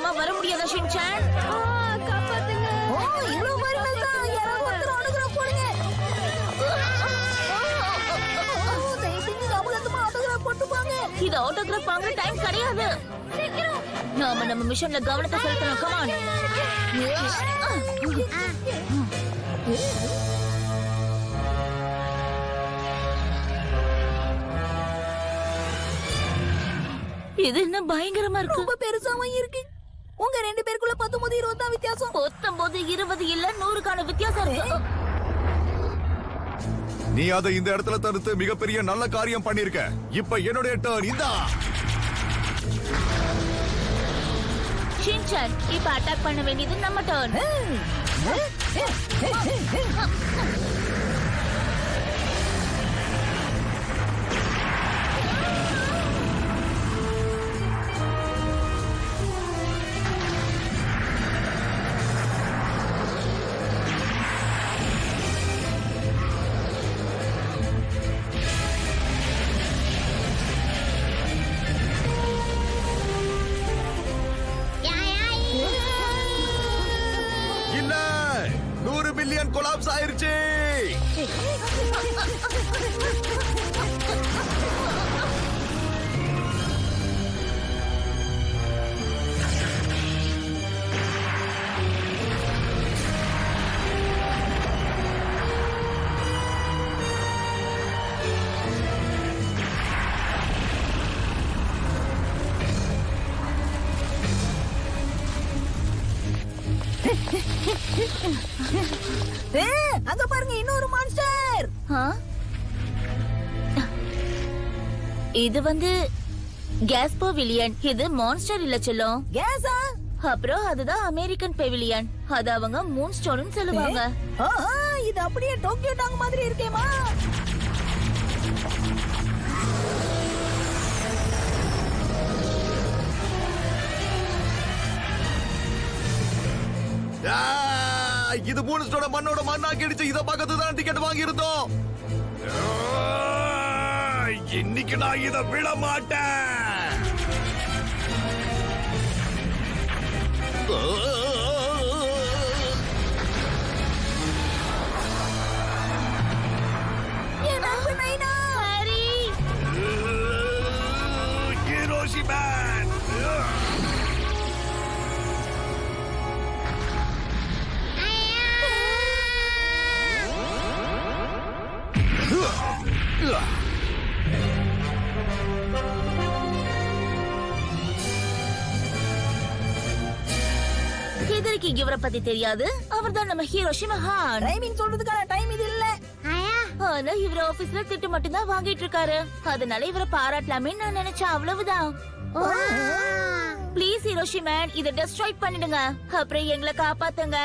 சீக்கிரமா வர முடியாதா ஷின்சான்? காப்பாத்துங்க. இவ்வளவு வரலதா யாராவது ஒருத்தர் ஆட்டோகிராஃப் போடுங்க. தயவு செஞ்சு ஞாபகமா ஆட்டோகிராஃப் போட்டு போங்க. இது ஆட்டோகிராஃப் வாங்குற டைம் கிடையாது. நாம நம்ம மிஷன்ல கவனத்தை செலுத்தணும். கமான். இது என்ன பயங்கரமா இருக்கு. ரொம்ப பெருசாவும் இருக்கு. உங்க ரெண்டு பேருக்குள்ள 19 20 தான் வித்தியாசம். 19 20 இல்ல 100க்கான வித்தியாசம் இருக்கு. நீ அதை இந்த இடத்துல தடுத்து மிகப்பெரிய நல்ல காரியம் பண்ணிருக்க. இப்ப என்னுடைய டர்ன். இந்தா ஷின்சான், இப்ப அட்டாக் பண்ண வேண்டியது நம்ம டர்ன். இல்ல 100 பில்லியன் கொலாப்ஸ் ஆயிருச்சு. அங்க பாருங்க இன்னொரு மான்ஸ்டர். இது வந்து கேஸ் பெவிலியன். இது மான்ஸ்டர் இல்ல செல்லம். கேஸா? அப்புறம் அதுதான் அமெரிக்கன் பெவிலியன். அது அவங்க மூன் ஸ்டோர்னு சொல்லுவாங்க. இது அப்படியே டோக்கியோ டாங் மாதிரி இருக்கேமா? இது மூணுஸ்டோட மண்ணோட மண்ணாக்கிடுச்சு. இத பக்கத்து தான் டிக்கெட் வாங்கி இருந்தோம். இன்னைக்கு நான் இத விட மாட்டேன். என் அன்பு நைனா. ஹிரோஷிமேன். இதற்கு இவரை பத்தி தெரியாது. அவர்தான் நம்ம ஹிரோஷிமா ஹான். டைமிங் சொல்றதுக்கான டைம் இது இல்ல. ஆனா இவர் ஆபீஸ்ல திட்டு மட்டும் தான் வாங்கிட்டு இருக்காரு. அதனால இவரை பாராட்டலாமே நான் நினைச்சேன். அவ்வளவுதான். ப்ளீஸ் ஹிரோஷிமேன், இதை டெஸ்ட்ராய் பண்ணிடுங்க. அப்புறம் எங்களை காப்பாத்துங்க.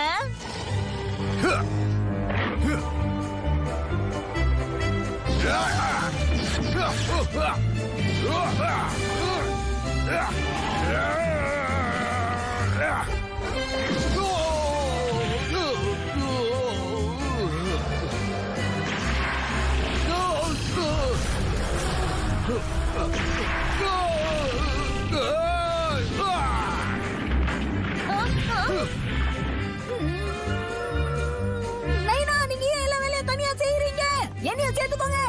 நைனா, நீங்க ஏன் எல்லா வேலையும் தனியா செய்றீங்க? என்னைய சேர்த்துக்கோங்க.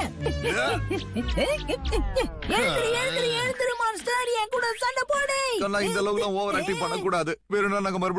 எழுந்திரு மான்ஸ்டர், என் கூட சண்டை போடு. இந்த அளவுக்கு ஓவர் ஆக்டிங் பண்ண கூடாது. வேணும்னா நாங்க மறுபடியும்